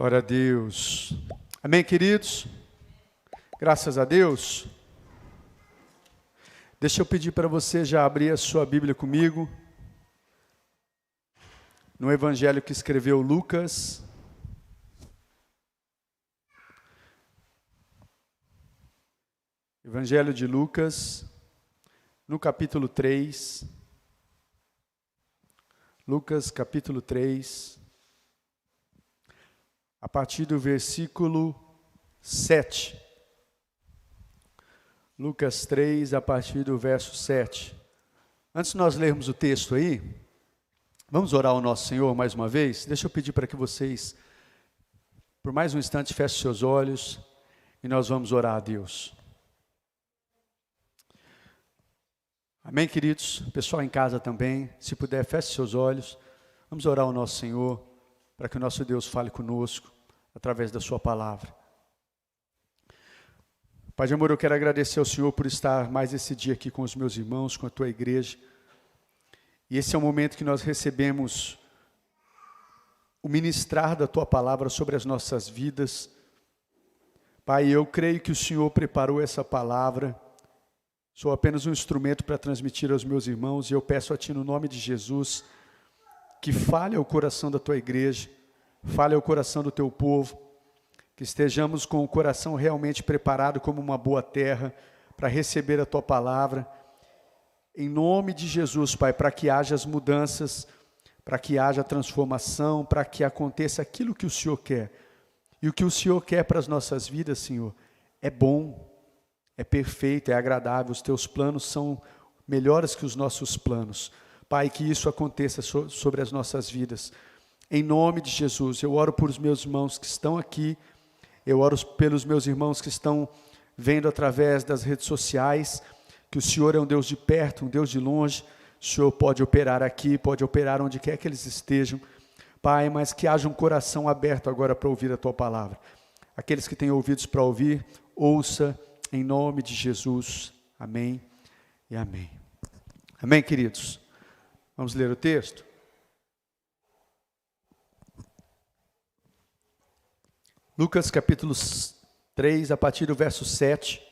Glória a Deus. Amém, queridos? Graças a Deus. Deixa eu pedir para você já abrir a sua Bíblia comigo. No Evangelho que escreveu Lucas. Evangelho de Lucas, no capítulo 3. Lucas, capítulo 3. A partir do versículo 7. Lucas 3, a partir do verso 7. Antes de nós lermos o texto aí, vamos orar ao nosso Senhor mais uma vez? Deixa eu pedir para que vocês, por mais um instante, fechem seus olhos e nós vamos orar a Deus. Amém, queridos? Pessoal em casa também, se puder, feche seus olhos. Vamos orar ao nosso Senhor, para que o nosso Deus fale conosco, através da sua palavra. Pai de amor, eu quero agradecer ao Senhor por estar mais esse dia aqui com os meus irmãos, com a tua igreja. E esse é o momento que nós recebemos o ministrar da tua palavra sobre as nossas vidas. Pai, eu creio que o Senhor preparou essa palavra. Sou apenas um instrumento para transmitir aos meus irmãos e eu peço a Ti, no nome de Jesus, que fale ao coração da Tua igreja, fale ao coração do Teu povo, que estejamos com o coração realmente preparado como uma boa terra para receber a Tua palavra. Em nome de Jesus, Pai, para que haja as mudanças, para que haja a transformação, para que aconteça aquilo que o Senhor quer. E o que o Senhor quer para as nossas vidas, Senhor, é bom. É perfeito, é agradável, os teus planos são melhores que os nossos planos. Pai, que isso aconteça sobre as nossas vidas. Em nome de Jesus, eu oro por os meus irmãos que estão aqui, eu oro pelos meus irmãos que estão vendo através das redes sociais, que o Senhor é um Deus de perto, um Deus de longe, o Senhor pode operar aqui, pode operar onde quer que eles estejam. Pai, mas que haja um coração aberto agora para ouvir a Tua palavra. Aqueles que têm ouvidos para ouvir, ouça, em nome de Jesus, amém e amém. Amém, queridos? Vamos ler o texto? Lucas capítulo 3, a partir do verso 7,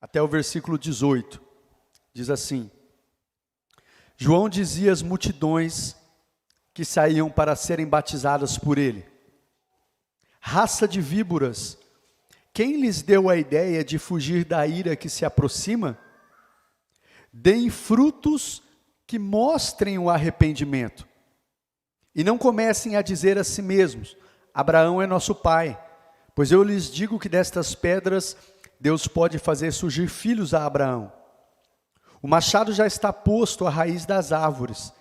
até o versículo 18, diz assim: João dizia às multidões que saíam para serem batizadas por ele: raça de víboras, quem lhes deu a ideia de fugir da ira que se aproxima? Deem frutos que mostrem o arrependimento. E não comecem a dizer a si mesmos: Abraão é nosso pai. Pois eu lhes digo que destas pedras Deus pode fazer surgir filhos a Abraão. O machado já está posto à raiz das árvores.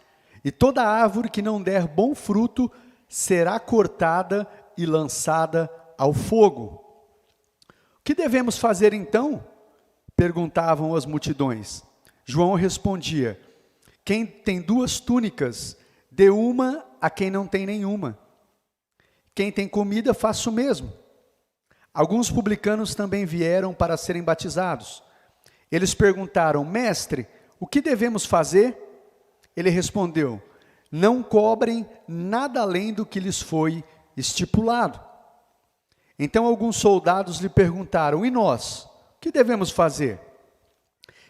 E toda árvore que não der bom fruto será cortada e lançada ao fogo. O que devemos fazer então? Perguntavam as multidões. João respondia: quem tem 2 túnicas, dê uma a quem não tem nenhuma. Quem tem comida, faça o mesmo. Alguns publicanos também vieram para serem batizados. Eles perguntaram: mestre, o que devemos fazer? Ele respondeu: não cobrem nada além do que lhes foi estipulado. Então alguns soldados lhe perguntaram: e nós? O que devemos fazer?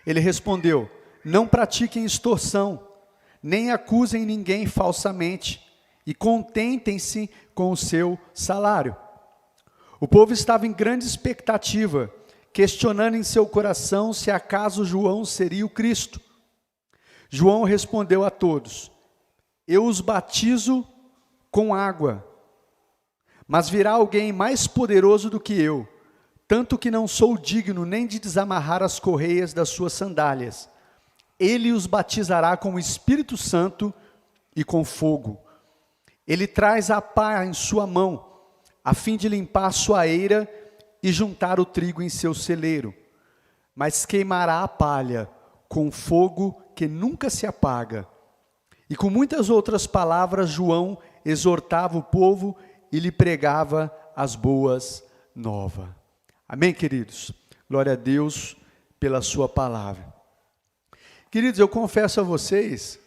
Ele respondeu: não pratiquem extorsão, nem acusem ninguém falsamente, e contentem-se com o seu salário. O povo estava em grande expectativa, questionando em seu coração se acaso João seria o Cristo. João respondeu a todos: eu os batizo com água, mas virá alguém mais poderoso do que eu, tanto que não sou digno nem de desamarrar as correias das suas sandálias. Ele os batizará com o Espírito Santo e com fogo. Ele traz a pá em sua mão, a fim de limpar sua eira e juntar o trigo em seu celeiro. Mas queimará a palha com fogo que nunca se apaga. E com muitas outras palavras, João exortava o povo e lhe pregava as boas novas. Amém, queridos? Glória a Deus pela sua palavra. Queridos, eu confesso a vocês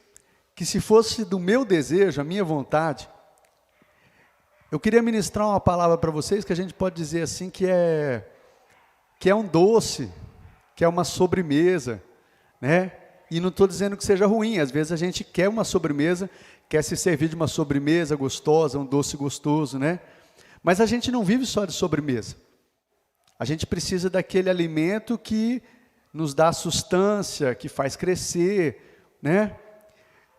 que se fosse do meu desejo, a minha vontade, Eu queria ministrar uma palavra para vocês que a gente pode dizer assim que é um doce, que é uma sobremesa, né? E não estou dizendo que seja ruim, às vezes a gente quer uma sobremesa, quer se servir de uma sobremesa gostosa, um doce gostoso, né? Mas a gente não vive só de sobremesa. A gente precisa daquele alimento que nos dá sustância, que faz crescer, né?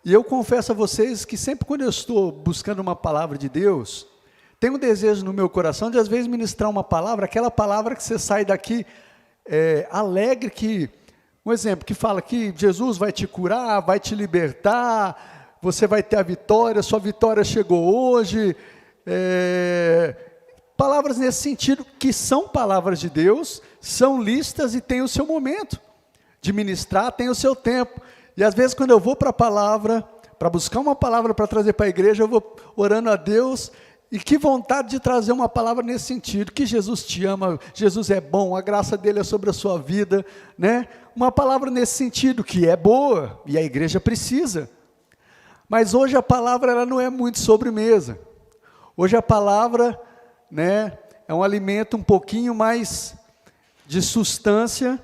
E eu confesso a vocês que sempre quando eu estou buscando uma palavra de Deus, tem um desejo no meu coração de às vezes ministrar uma palavra, aquela palavra que você sai daqui alegre, que, um exemplo, que fala que Jesus vai te curar, vai te libertar, você vai ter a vitória, sua vitória chegou hoje, palavras nesse sentido, que são palavras de Deus, são listas e tem o seu momento de ministrar, tem o seu tempo. E às vezes quando eu vou para a palavra, para buscar uma palavra para trazer para a igreja, eu vou orando a Deus, e que vontade de trazer uma palavra nesse sentido, que Jesus te ama, Jesus é bom, a graça dele é sobre a sua vida, né? Uma palavra nesse sentido, que é boa, e a igreja precisa. Mas hoje a palavra ela não é muito sobremesa. Hoje a palavra, né, é um alimento um pouquinho mais de substância,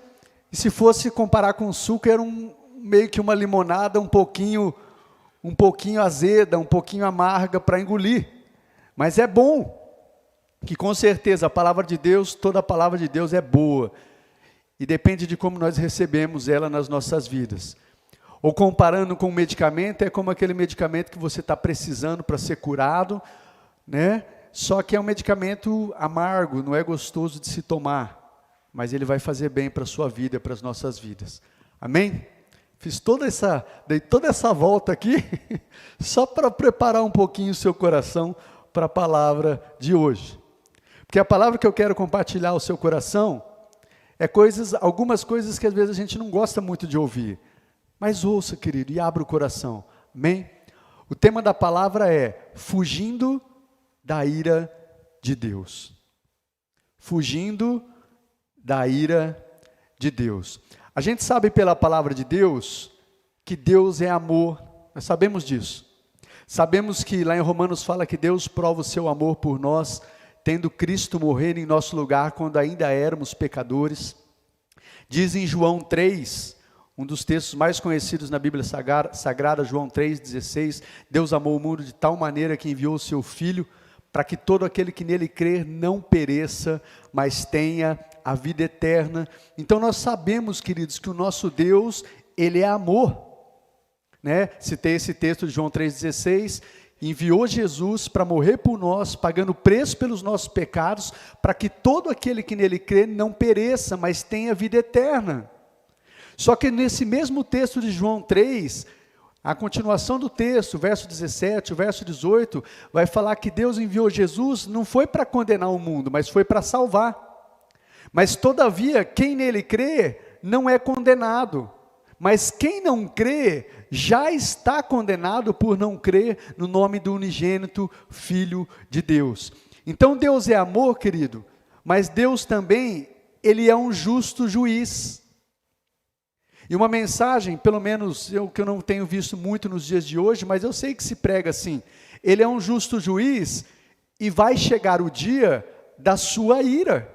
e se fosse comparar com suco, era meio que uma limonada um pouquinho azeda, um pouquinho amarga para engolir. Mas é bom, que com certeza a palavra de Deus, toda a palavra de Deus é boa, e depende de como nós recebemos ela nas nossas vidas. Ou comparando com um medicamento, é como aquele medicamento que você está precisando para ser curado, né? Só que é um medicamento amargo, não é gostoso de se tomar, mas ele vai fazer bem para a sua vida, para as nossas vidas. Amém? Dei toda essa volta aqui, só para preparar um pouquinho o seu coração para a palavra de hoje. Porque a palavra que eu quero compartilhar ao seu coração é algumas coisas que às vezes a gente não gosta muito de ouvir. Mas ouça, querido, e abra o coração. Amém? O tema da palavra é fugindo da ira de Deus. Fugindo da ira de Deus. A gente sabe pela palavra de Deus que Deus é amor. Nós sabemos disso. Sabemos que lá em Romanos fala que Deus prova o seu amor por nós, tendo Cristo morrer em nosso lugar quando ainda éramos pecadores. Diz em João 3, um dos textos mais conhecidos na Bíblia Sagrada, João 3,16, Deus amou o mundo de tal maneira que enviou o seu Filho, para que todo aquele que nele crer não pereça, mas tenha a vida eterna. Então nós sabemos, queridos, que o nosso Deus, Ele é amor. Né? Citei esse texto de João 3,16, enviou Jesus para morrer por nós, pagando preço pelos nossos pecados, para que todo aquele que nele crê não pereça, mas tenha vida eterna. Só que nesse mesmo texto de João 3, a continuação do texto, o verso 17, o verso 18, vai falar que Deus enviou Jesus, não foi para condenar o mundo, mas foi para salvar. Mas todavia, quem nele crê, não é condenado. Mas quem não crê, já está condenado por não crer no nome do unigênito Filho de Deus. Então Deus é amor, querido, mas Deus também, Ele é um justo juiz. E uma mensagem, pelo menos que eu não tenho visto muito nos dias de hoje, mas eu sei que se prega assim, Ele é um justo juiz e vai chegar o dia da sua ira.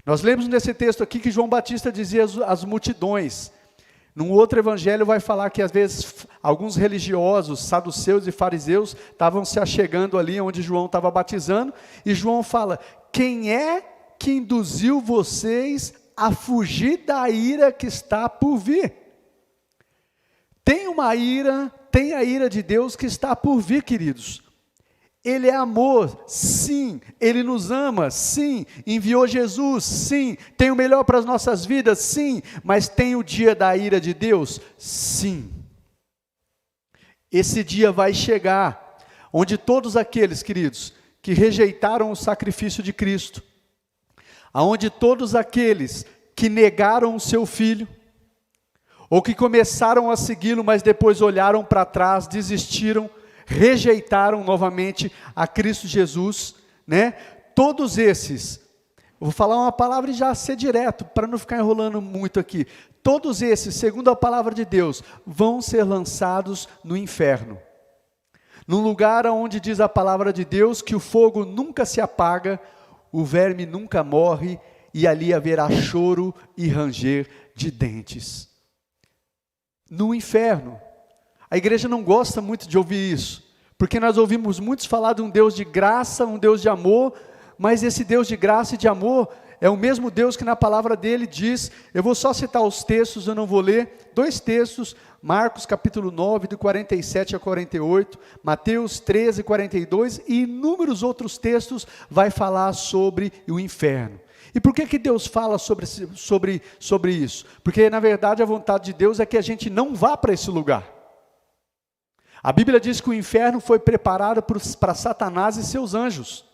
Nós lemos nesse texto aqui que João Batista dizia às multidões. Num outro evangelho vai falar que às vezes alguns religiosos, saduceus e fariseus estavam se achegando ali onde João estava batizando, e João fala, quem é que induziu vocês a fugir da ira que está por vir? Tem a ira de Deus que está por vir, queridos. Ele é amor, sim. Ele nos ama, sim. Enviou Jesus, sim. Tem o melhor para as nossas vidas, sim. Mas tem o dia da ira de Deus? Sim. Esse dia vai chegar, onde todos aqueles, queridos, que rejeitaram o sacrifício de Cristo, aonde todos aqueles que negaram o seu Filho, ou que começaram a segui-lo, mas depois olharam para trás, desistiram, rejeitaram novamente a Cristo Jesus, né? Todos esses, eu vou falar uma palavra e já ser direto, para não ficar enrolando muito aqui. Todos esses, segundo a palavra de Deus, vão ser lançados no inferno. num lugar onde diz a palavra de Deus que o fogo nunca se apaga, o verme nunca morre, e ali haverá choro e ranger de dentes. No inferno. A igreja não gosta muito de ouvir isso, porque nós ouvimos muitos falar de um Deus de graça, um Deus de amor, mas esse Deus de graça e de amor é o mesmo Deus que na palavra dele diz, eu vou só citar os textos, eu não vou ler, 2 textos, Marcos capítulo 9, do 47 a 48, Mateus 13, 42, e inúmeros outros textos vai falar sobre o inferno. E por que Deus fala sobre isso? Porque na verdade a vontade de Deus é que a gente não vá para esse lugar. A Bíblia diz que o inferno foi preparado para Satanás e seus anjos.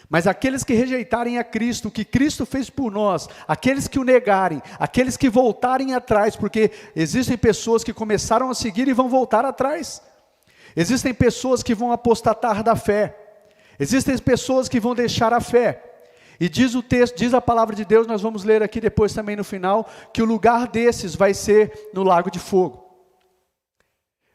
Mas aqueles que rejeitarem a Cristo, o que Cristo fez por nós, aqueles que o negarem, aqueles que voltarem atrás, porque existem pessoas que começaram a seguir e vão voltar atrás. Existem pessoas que vão apostatar da fé. Existem pessoas que vão deixar a fé. E diz o texto, diz a palavra de Deus, nós vamos ler aqui depois também no final, que o lugar desses vai ser no lago de fogo.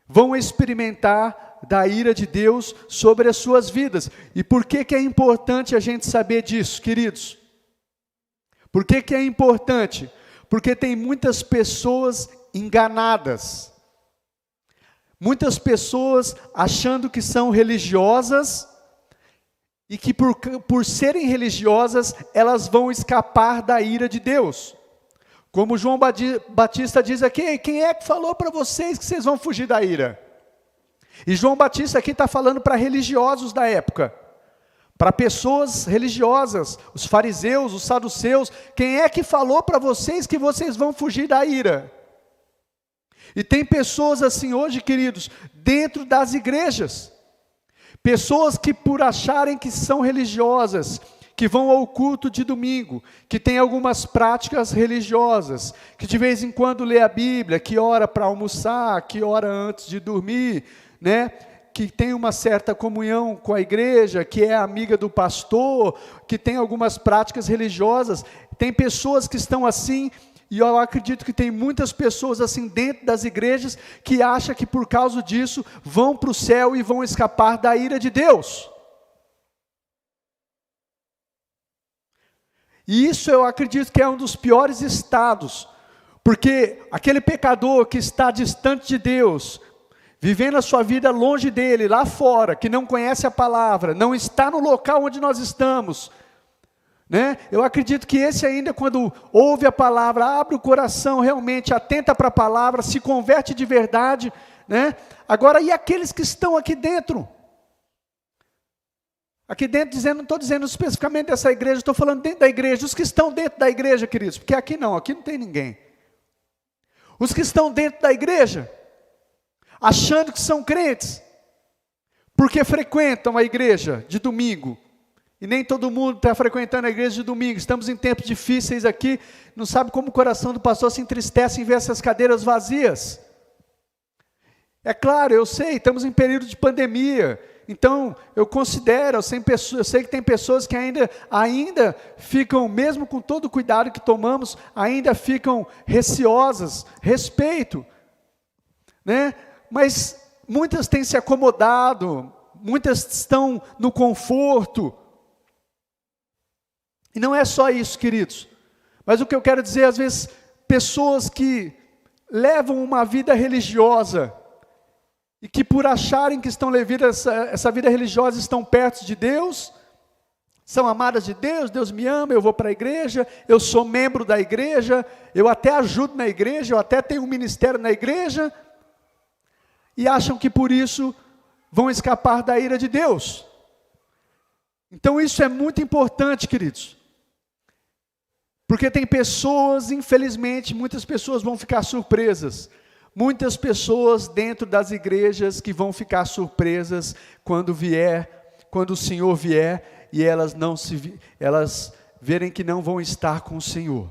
Vão experimentar da ira de Deus sobre as suas vidas. E por que é importante a gente saber disso, queridos? Por que é importante? Porque tem muitas pessoas enganadas. Muitas pessoas achando que são religiosas e que por serem religiosas, elas vão escapar da ira de Deus. Como João Batista diz aqui, quem é que falou para vocês que vocês vão fugir da ira? E João Batista aqui está falando para religiosos da época, para pessoas religiosas, os fariseus, os saduceus, quem é que falou para vocês que vocês vão fugir da ira? E tem pessoas assim hoje, queridos, dentro das igrejas, pessoas que por acharem que são religiosas, que vão ao culto de domingo, que tem algumas práticas religiosas, que de vez em quando lê a Bíblia, que ora para almoçar, que ora antes de dormir, né? Que tem uma certa comunhão com a igreja, que é amiga do pastor, que tem algumas práticas religiosas. Tem pessoas que estão assim, e eu acredito que tem muitas pessoas assim dentro das igrejas, que acham que por causa disso, vão para o céu e vão escapar da ira de Deus. E isso eu acredito que é um dos piores estados, porque aquele pecador que está distante de Deus, vivendo a sua vida longe dele, lá fora, que não conhece a palavra, não está no local onde nós estamos, né? Eu acredito que esse ainda, quando ouve a palavra, abre o coração realmente, atenta para a palavra, se converte de verdade, né? Agora, e aqueles que estão aqui dentro? Aqui dentro, não estou dizendo especificamente dessa igreja, estou falando dentro da igreja, os que estão dentro da igreja, queridos, porque aqui não tem ninguém. Os que estão dentro da igreja, achando que são crentes, porque frequentam a igreja de domingo, e nem todo mundo está frequentando a igreja de domingo, estamos em tempos difíceis aqui, não sabe como o coração do pastor se entristece em ver essas cadeiras vazias. É claro, eu sei, estamos em período de pandemia, então eu considero, eu sei que tem pessoas que ainda ficam, mesmo com todo o cuidado que tomamos, ainda ficam receosas, respeito, né? Mas muitas têm se acomodado, muitas estão no conforto. E não é só isso, queridos. Mas o que eu quero dizer, às vezes, pessoas que levam uma vida religiosa, e que por acharem que estão levando essa vida religiosa, estão perto de Deus, são amadas de Deus, Deus me ama, eu vou para a igreja, eu sou membro da igreja, eu até ajudo na igreja, eu até tenho um ministério na igreja, e acham que por isso vão escapar da ira de Deus. Então isso é muito importante, queridos, porque tem pessoas, infelizmente, muitas pessoas vão ficar surpresas, muitas pessoas dentro das igrejas que vão ficar surpresas quando o Senhor vier, e elas verem que não vão estar com o Senhor.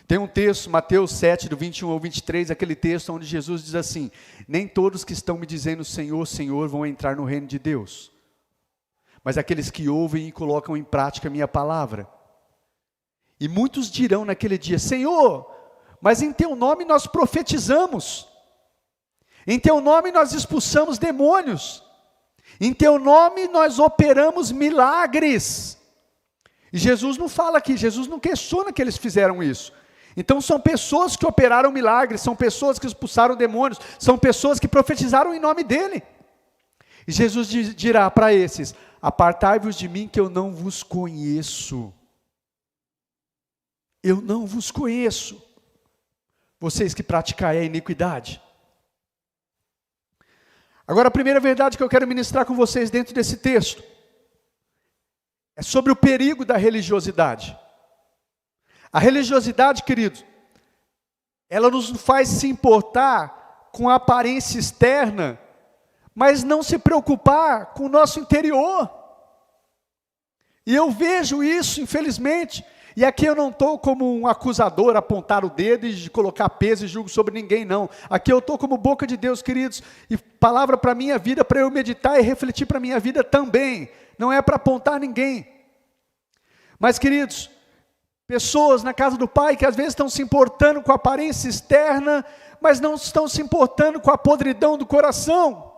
Tem um texto, Mateus 7, do 21 ao 23, aquele texto onde Jesus diz assim: nem todos que estão me dizendo Senhor, Senhor, vão entrar no reino de Deus, mas aqueles que ouvem e colocam em prática a minha palavra. E muitos dirão naquele dia: Senhor, mas em teu nome nós profetizamos, Em teu nome nós expulsamos demônios. Em teu nome nós operamos milagres. E Jesus não fala aqui, Jesus não questiona que eles fizeram isso. Então são pessoas que operaram milagres, são pessoas que expulsaram demônios, são pessoas que profetizaram em nome dele. E Jesus dirá para esses: apartai-vos de mim que eu não vos conheço. Eu não vos conheço, vocês que praticai a iniquidade. Agora a primeira verdade que eu quero ministrar com vocês dentro desse texto é sobre o perigo da religiosidade. A religiosidade, queridos, ela nos faz se importar com a aparência externa, mas não se preocupar com o nosso interior. E eu vejo isso, infelizmente, e aqui eu não estou como um acusador, apontar o dedo e colocar peso e julgo sobre ninguém, não. Aqui eu estou como boca de Deus, queridos, e palavra para a minha vida, para eu meditar e refletir para a minha vida também. Não é para apontar ninguém. Mas, queridos, pessoas na casa do Pai que às vezes estão se importando com a aparência externa, mas não estão se importando com a podridão do coração.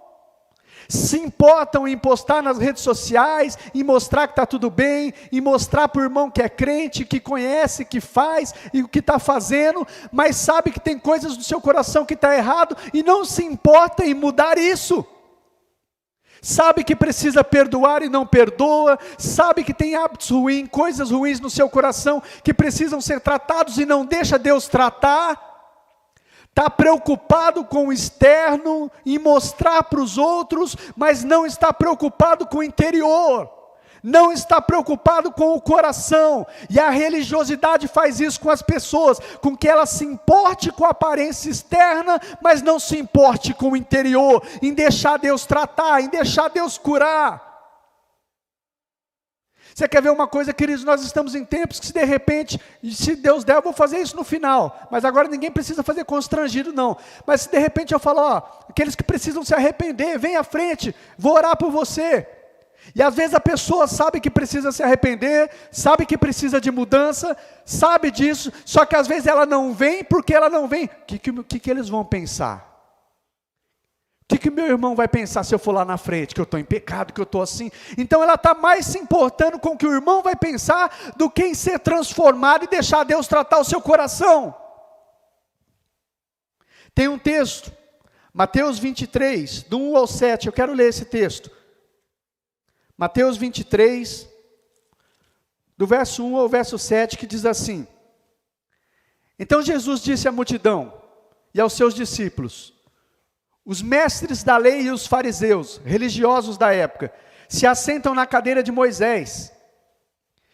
Se importam em postar nas redes sociais, em mostrar que está tudo bem, em mostrar para o irmão que é crente, que conhece, que faz e o que está fazendo, mas sabe que tem coisas no seu coração que está errado e não se importa em mudar isso. Sabe que precisa perdoar e não perdoa, sabe que tem hábitos ruins, coisas ruins no seu coração que precisam ser tratados e não deixa Deus tratar. Está preocupado com o externo, em mostrar para os outros, mas não está preocupado com o interior, não está preocupado com o coração, e a religiosidade faz isso com as pessoas, com que ela se importe com a aparência externa, mas não se importe com o interior, em deixar Deus tratar, em deixar Deus curar. Você quer ver uma coisa, queridos? Nós estamos em tempos que se de repente, se Deus der, eu vou fazer isso no final, mas agora ninguém precisa fazer constrangido não, mas se de repente eu falo, aqueles que precisam se arrepender, vem à frente, vou orar por você, e às vezes a pessoa sabe que precisa se arrepender, sabe que precisa de mudança, sabe disso, só que às vezes ela não vem, porque ela não vem, o que eles vão pensar? O que meu irmão vai pensar se eu for lá na frente, que eu estou em pecado, que eu estou assim? Então ela está mais se importando com o que o irmão vai pensar, do que em ser transformado e deixar Deus tratar o seu coração. Tem um texto, Mateus 23, do 1 ao 7, eu quero ler esse texto. Mateus 23, do verso 1 ao verso 7, que diz assim: então Jesus disse à multidão e aos seus discípulos: os mestres da lei e os fariseus, religiosos da época, se assentam na cadeira de Moisés.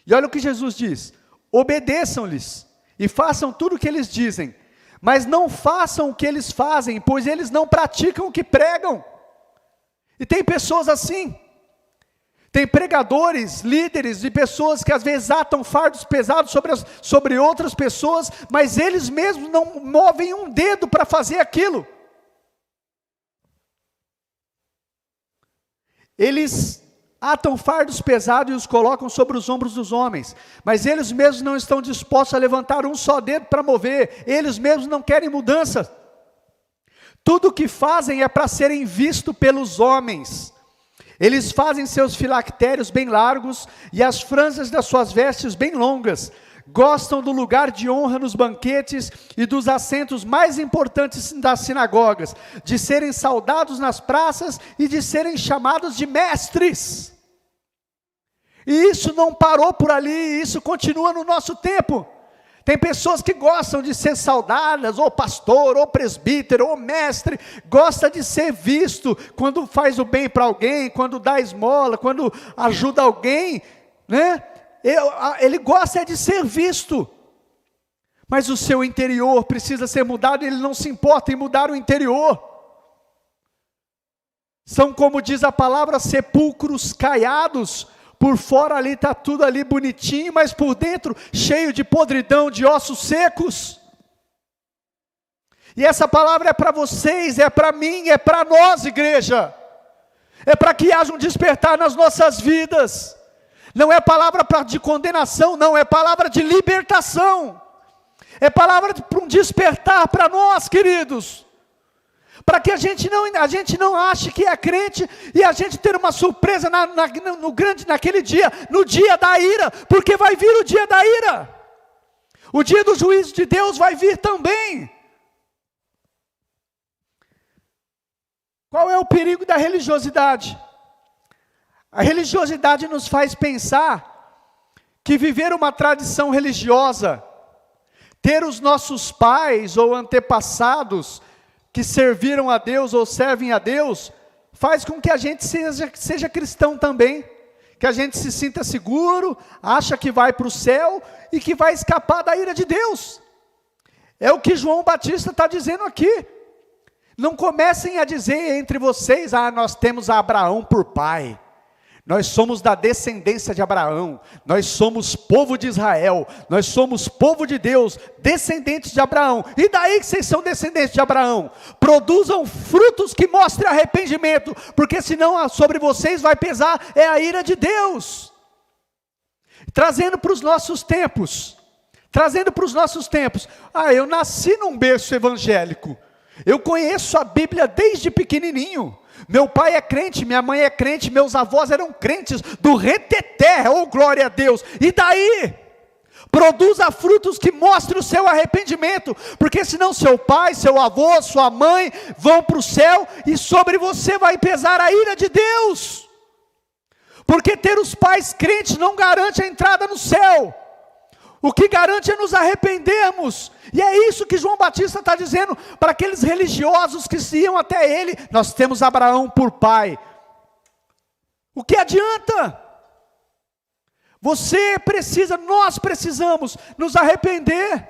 E olha o que Jesus diz: obedeçam-lhes e façam tudo o que eles dizem, mas não façam o que eles fazem, pois eles não praticam o que pregam. E tem pessoas assim, tem pregadores, líderes e pessoas que às vezes atam fardos pesados sobre outras pessoas, mas eles mesmos não movem um dedo para fazer aquilo. Eles atam fardos pesados e os colocam sobre os ombros dos homens, mas eles mesmos não estão dispostos a levantar um só dedo para mover, eles mesmos não querem mudança. Tudo o que fazem é para serem vistos pelos homens. Eles fazem seus filactérios bem largos e as franjas das suas vestes bem longas. Gostam do lugar de honra nos banquetes e dos assentos mais importantes das sinagogas, de serem saudados nas praças e de serem chamados de mestres. E isso não parou por ali, isso continua no nosso tempo. Tem pessoas que gostam de ser saudadas, ou pastor, ou presbítero, ou mestre, gosta de ser visto quando faz o bem para alguém, quando dá esmola, quando ajuda alguém, né? Ele gosta de ser visto, mas o seu interior precisa ser mudado, ele não se importa em mudar o interior. São, como diz a palavra, sepulcros caiados, por fora ali está tudo ali bonitinho, mas por dentro cheio de podridão, de ossos secos. E essa palavra é para vocês, é para mim, é para nós, igreja, é para que haja um despertar nas nossas vidas. Não é palavra de condenação, não, é palavra de libertação, é palavra para um despertar para nós, queridos. Para que a gente não ache que é crente e a gente ter uma surpresa naquele dia, no dia da ira, porque vai vir o dia da ira. O dia do juízo de Deus vai vir também. Qual é o perigo da religiosidade? A religiosidade nos faz pensar que viver uma tradição religiosa, ter os nossos pais ou antepassados que serviram a Deus ou servem a Deus, faz com que a gente seja cristão também, que a gente se sinta seguro, acha que vai para o céu e que vai escapar da ira de Deus. É o que João Batista está dizendo aqui. Não comecem a dizer entre vocês, nós temos Abraão por pai. Nós somos da descendência de Abraão, nós somos povo de Israel, nós somos povo de Deus, descendentes de Abraão. E daí que vocês são descendentes de Abraão? Produzam frutos que mostrem arrependimento, porque senão sobre vocês vai pesar a ira de Deus. Trazendo para os nossos tempos, eu nasci num berço evangélico, eu conheço a Bíblia desde pequenininho. Meu pai é crente, minha mãe é crente, meus avós eram crentes do reteté, oh glória a Deus. E daí? Produza frutos que mostrem o seu arrependimento, porque senão seu pai, seu avô, sua mãe vão para o céu e sobre você vai pesar a ira de Deus. Porque ter os pais crentes não garante a entrada no céu. O que garante é nos arrependermos. E é isso que João Batista está dizendo para aqueles religiosos que se iam até ele. Nós temos Abraão por pai. O que adianta? Nós precisamos nos arrepender.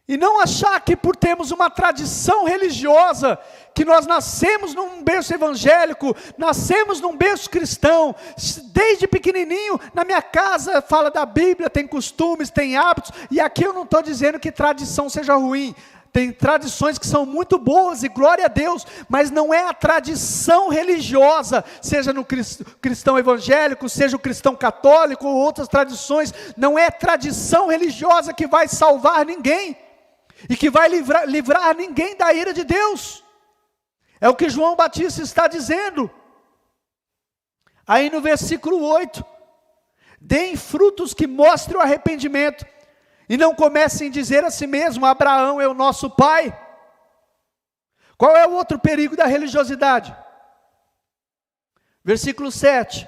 E não achar que por termos uma tradição religiosa, que nós nascemos num berço evangélico, nascemos num berço cristão, desde pequenininho, na minha casa fala da Bíblia, tem costumes, tem hábitos, e aqui eu não estou dizendo que tradição seja ruim, tem tradições que são muito boas e glória a Deus, mas não é a tradição religiosa, seja no cristão evangélico, seja o cristão católico ou outras tradições, não é tradição religiosa que vai salvar ninguém, e que vai livrar ninguém da ira de Deus. É o que João Batista está dizendo. Aí no versículo 8, deem frutos que mostrem o arrependimento, e não comecem a dizer a si mesmo, Abraão é o nosso pai. Qual é o outro perigo da religiosidade? Versículo 7.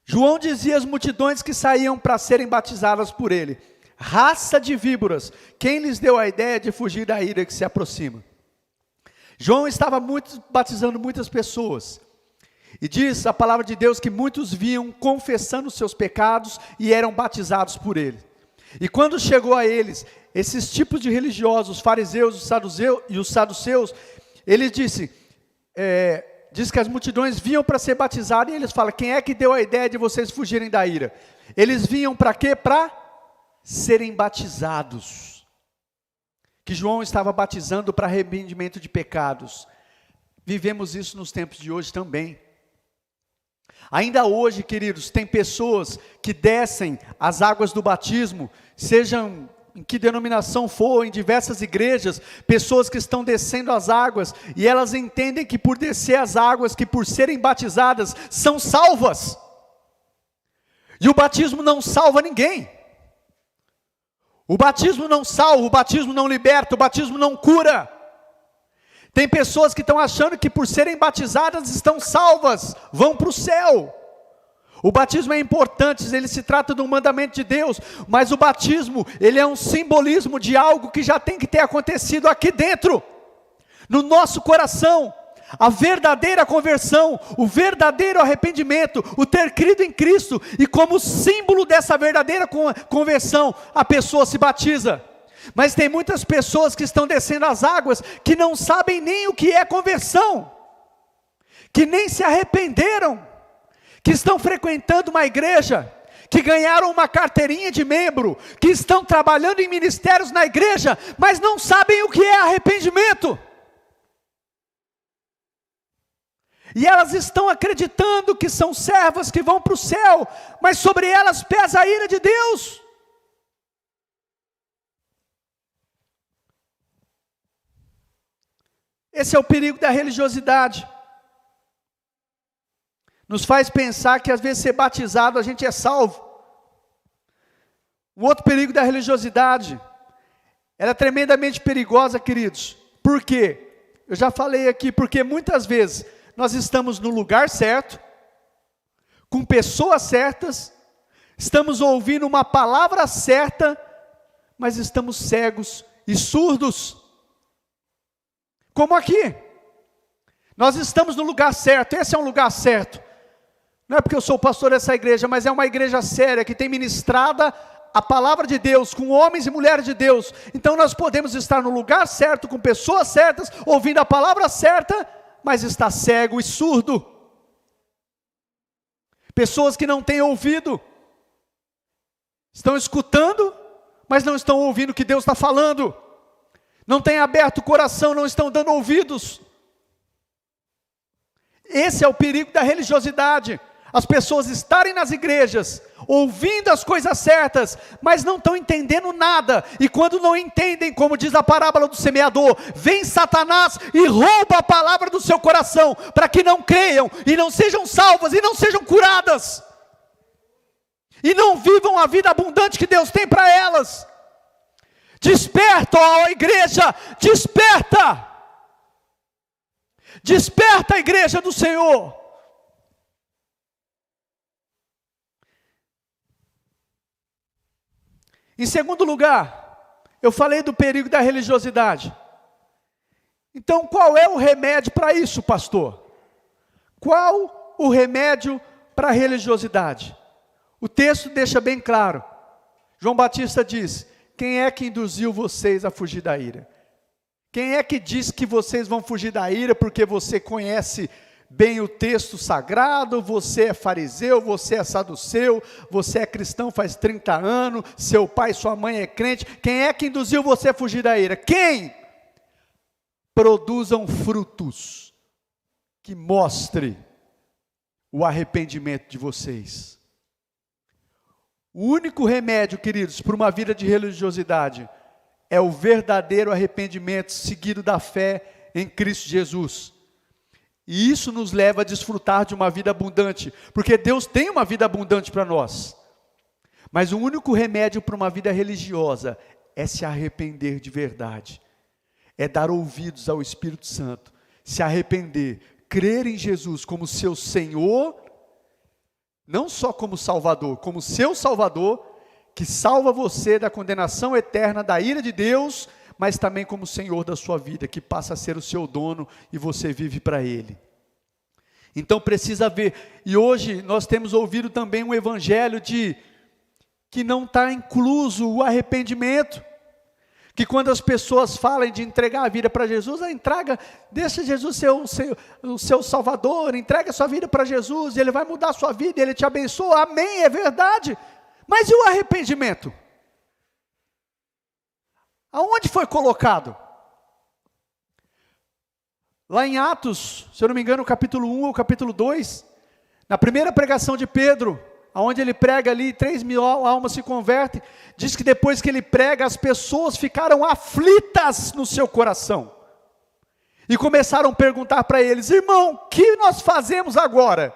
João dizia às multidões que saíam para serem batizadas por ele, raça de víboras, quem lhes deu a ideia de fugir da ira que se aproxima? João estava batizando muitas pessoas, e diz a palavra de Deus que muitos vinham confessando os seus pecados e eram batizados por ele. E quando chegou a eles, esses tipos de religiosos, os fariseus e os saduceus, ele disse que as multidões vinham para ser batizadas, e eles falam, quem é que deu a ideia de vocês fugirem da ira? Eles vinham para quê? Para serem batizados. Que João estava batizando para arrependimento de pecados. Vivemos isso nos tempos de hoje também. Ainda hoje, queridos, tem pessoas que descem as águas do batismo, sejam em que denominação for, em diversas igrejas, pessoas que estão descendo as águas, e elas entendem que por descer as águas, que por serem batizadas, são salvas. E o batismo não salva ninguém. O batismo não salva, o batismo não liberta, o batismo não cura. Tem pessoas que estão achando que por serem batizadas estão salvas, vão para o céu. O batismo é importante, ele se trata de um mandamento de Deus, mas o batismo, ele é um simbolismo de algo que já tem que ter acontecido aqui dentro, no nosso coração. A verdadeira conversão, o verdadeiro arrependimento, o ter crido em Cristo, e como símbolo dessa verdadeira conversão, a pessoa se batiza. Mas tem muitas pessoas que estão descendo as águas, que não sabem nem o que é conversão, que nem se arrependeram, que estão frequentando uma igreja, que ganharam uma carteirinha de membro, que estão trabalhando em ministérios na igreja, mas não sabem o que é arrependimento. E elas estão acreditando que são servas que vão para o céu, mas sobre elas pesa a ira de Deus. Esse é o perigo da religiosidade. Nos faz pensar que às vezes ser batizado a gente é salvo. Um outro perigo da religiosidade, ela é tremendamente perigosa, queridos. Por quê? Eu já falei aqui, porque muitas vezes nós estamos no lugar certo, com pessoas certas, estamos ouvindo uma palavra certa, mas estamos cegos e surdos. Como aqui. Nós estamos no lugar certo, esse é um lugar certo. Não é porque eu sou pastor dessa igreja, mas é uma igreja séria, que tem ministrada a palavra de Deus, com homens e mulheres de Deus. Então nós podemos estar no lugar certo, com pessoas certas, ouvindo a palavra certa, mas está cego e surdo. Pessoas que não têm ouvido, estão escutando, mas não estão ouvindo o que Deus está falando. Não têm aberto o coração, não estão dando ouvidos. Esse é o perigo da religiosidade. As pessoas estarem nas igrejas, ouvindo as coisas certas, mas não estão entendendo nada. E quando não entendem, como diz a parábola do semeador, vem Satanás e rouba a palavra do seu coração, para que não creiam, e não sejam salvas, e não sejam curadas. E não vivam a vida abundante que Deus tem para elas. Desperta, ó igreja, desperta! Desperta a igreja do Senhor. Em segundo lugar, eu falei do perigo da religiosidade. Então, qual é o remédio para isso, pastor? Qual o remédio para a religiosidade? O texto deixa bem claro. João Batista diz: quem é que induziu vocês a fugir da ira? Quem é que diz que vocês vão fugir da ira porque você conhece bem o texto sagrado, você é fariseu, você é saduceu, você é cristão faz 30 anos, seu pai e sua mãe é crente? Quem é que induziu você a fugir da ira? Quem? Produzam frutos que mostre o arrependimento de vocês. O único remédio, queridos, para uma vida de religiosidade é o verdadeiro arrependimento seguido da fé em Cristo Jesus. E isso nos leva a desfrutar de uma vida abundante, porque Deus tem uma vida abundante para nós. Mas o único remédio para uma vida religiosa é se arrepender de verdade. É dar ouvidos ao Espírito Santo, se arrepender, crer em Jesus como seu Senhor, não só como Salvador, como seu Salvador, que salva você da condenação eterna, da ira de Deus, mas também como Senhor da sua vida, que passa a ser o seu dono e você vive para Ele. Então precisa ver, e hoje nós temos ouvido também um evangelho que não está incluso o arrependimento, que quando as pessoas falam de entregar a vida para Jesus, deixa Jesus ser o seu Salvador, entrega a sua vida para Jesus, Ele vai mudar a sua vida, Ele te abençoa, amém, é verdade, mas e o arrependimento? Aonde foi colocado? Lá em Atos, se eu não me engano, capítulo 1 ou capítulo 2, na primeira pregação de Pedro, onde ele prega ali, 3.000 almas se convertem, diz que depois que ele prega, as pessoas ficaram aflitas no seu coração, e começaram a perguntar para eles: irmão, o que nós fazemos agora?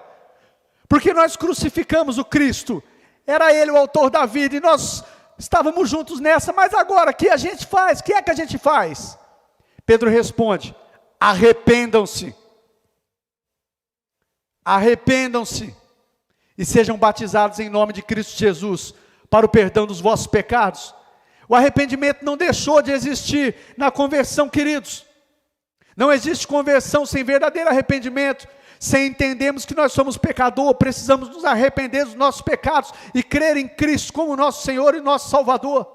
Porque nós crucificamos o Cristo, era Ele o autor da vida, e nós estávamos juntos nessa, mas agora, o que a gente faz? O que é que a gente faz? Pedro responde: arrependam-se, arrependam-se, e sejam batizados em nome de Cristo Jesus, para o perdão dos vossos pecados. O arrependimento não deixou de existir na conversão, queridos. Não existe conversão sem verdadeiro arrependimento, sem entendermos que nós somos pecadores, precisamos nos arrepender dos nossos pecados, e crer em Cristo como nosso Senhor e nosso Salvador.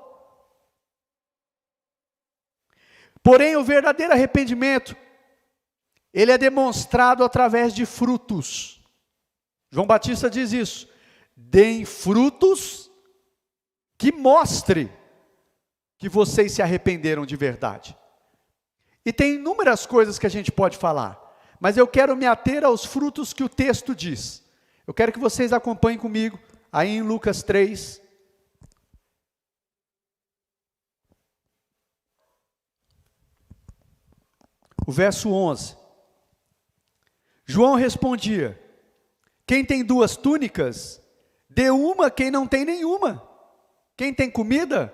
Porém, o verdadeiro arrependimento, ele é demonstrado através de frutos. João Batista diz isso: deem frutos que mostre que vocês se arrependeram de verdade. E tem inúmeras coisas que a gente pode falar, mas eu quero me ater aos frutos que o texto diz. Eu quero que vocês acompanhem comigo, aí em Lucas 3. o verso 11. João respondia: quem tem 2 túnicas, dê uma a quem não tem nenhuma. Quem tem comida,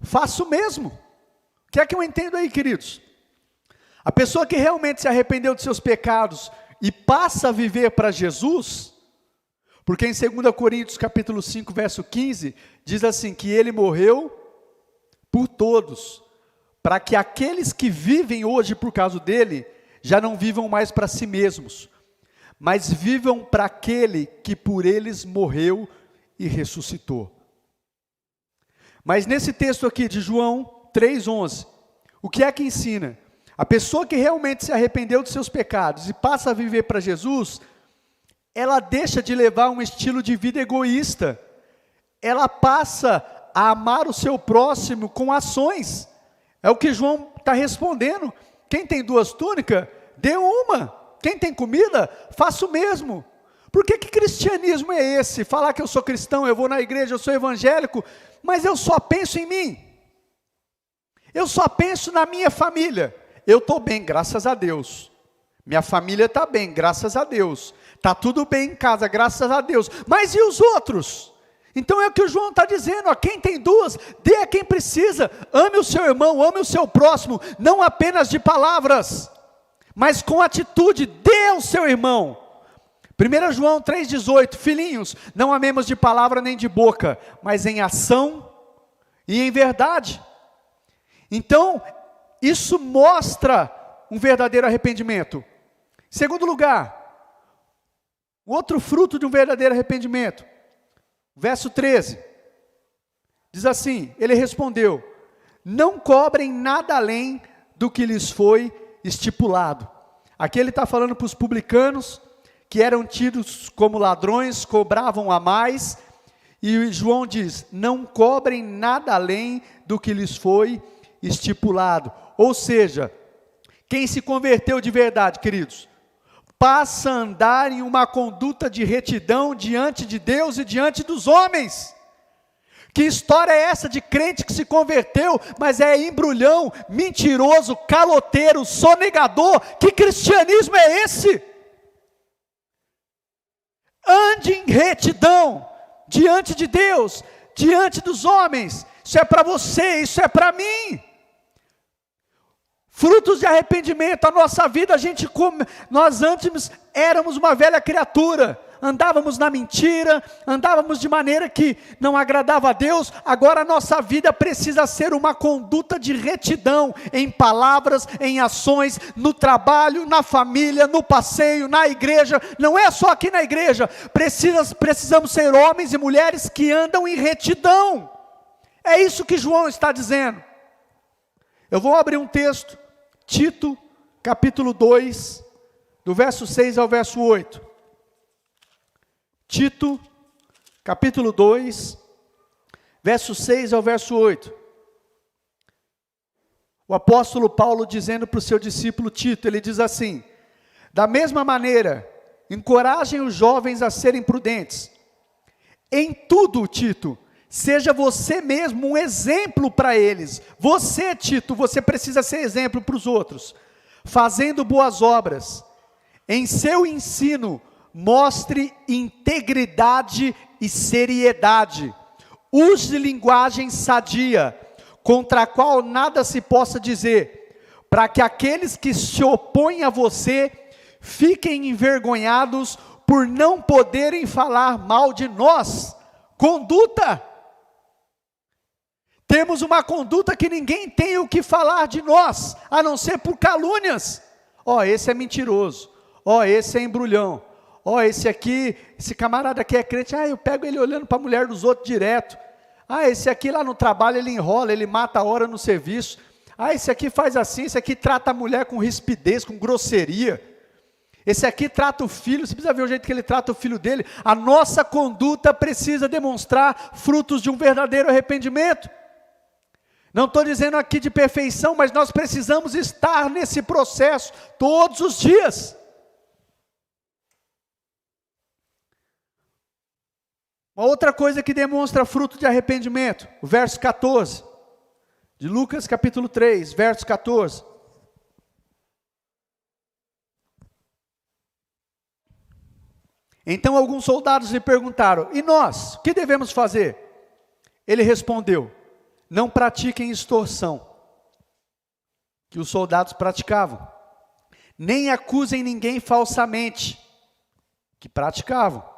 faça o mesmo. O que é que eu entendo aí, queridos? A pessoa que realmente se arrependeu de seus pecados e passa a viver para Jesus, porque em 2 Coríntios capítulo 5, verso 15, diz assim, que ele morreu por todos, para que aqueles que vivem hoje por causa dele, já não vivam mais para si mesmos, mas vivam para aquele que por eles morreu e ressuscitou. Mas nesse texto aqui de João 3,11, o que é que ensina? A pessoa que realmente se arrependeu de seus pecados e passa a viver para Jesus, ela deixa de levar um estilo de vida egoísta, ela passa a amar o seu próximo com ações. É o que João está respondendo. Quem tem 2 túnicas, dê uma. Quem tem comida, faça o mesmo. Por que cristianismo é esse? Falar que eu sou cristão, eu vou na igreja, eu sou evangélico, mas eu só penso em mim. Eu só penso na minha família. Eu estou bem, graças a Deus. Minha família está bem, graças a Deus. Está tudo bem em casa, graças a Deus. Mas e os outros? Então é o que o João está dizendo, ó, quem tem 2, dê a quem precisa. Ame o seu irmão, ame o seu próximo, não apenas de palavras, mas com atitude, dê ao seu irmão. 1 João 3,18, filhinhos, não amemos de palavra nem de boca, mas em ação e em verdade. Então, isso mostra um verdadeiro arrependimento. Segundo lugar, o outro fruto de um verdadeiro arrependimento, verso 13, diz assim, ele respondeu, não cobrem nada além do que lhes foi estipulado. Aqui ele está falando para os publicanos, que eram tidos como ladrões, cobravam a mais, e João diz, não cobrem nada além do que lhes foi estipulado. Ou seja, quem se converteu de verdade, queridos, passa a andar em uma conduta de retidão diante de Deus e diante dos homens. Que história é essa de crente que se converteu, mas é embrulhão, mentiroso, caloteiro, sonegador? Que cristianismo é esse? Ande em retidão, diante de Deus, diante dos homens. Isso é para você, isso é para mim. Frutos de arrependimento, a nossa vida, nós antes éramos uma velha criatura, andávamos na mentira, andávamos de maneira que não agradava a Deus. Agora a nossa vida precisa ser uma conduta de retidão, em palavras, em ações, no trabalho, na família, no passeio, na igreja. Não é só aqui na igreja, precisamos ser homens e mulheres que andam em retidão. É isso que João está dizendo. Eu vou abrir um texto, Tito, capítulo 2, do verso 6 ao verso 8. Tito, capítulo 2, verso 6 ao verso 8. O apóstolo Paulo dizendo para o seu discípulo Tito, ele diz assim, da mesma maneira, encorajem os jovens a serem prudentes. Em tudo, Tito, seja você mesmo um exemplo para eles. Você, Tito, você precisa ser exemplo para os outros. Fazendo boas obras. Em seu ensino, mostre integridade e seriedade. Use linguagem sadia, contra a qual nada se possa dizer, para que aqueles que se opõem a você fiquem envergonhados por não poderem falar mal de nós. Conduta. Temos uma conduta que ninguém tem o que falar de nós, a não ser por calúnias. Ó, esse é mentiroso. Ó, esse é embrulhão. Ó, esse camarada aqui é crente. Eu pego ele olhando para a mulher dos outros direto. Esse aqui lá no trabalho ele enrola, ele mata a hora no serviço. Esse aqui faz assim, esse aqui trata a mulher com rispidez, com grosseria. Esse aqui trata o filho, você precisa ver o jeito que ele trata o filho dele. A nossa conduta precisa demonstrar frutos de um verdadeiro arrependimento. Não estou dizendo aqui de perfeição, mas nós precisamos estar nesse processo todos os dias. Uma outra coisa que demonstra fruto de arrependimento, o verso 14, de Lucas capítulo 3, verso 14. Então alguns soldados lhe perguntaram: e nós, o que devemos fazer? Ele respondeu: não pratiquem extorsão, que os soldados praticavam, nem acusem ninguém falsamente, que praticavam,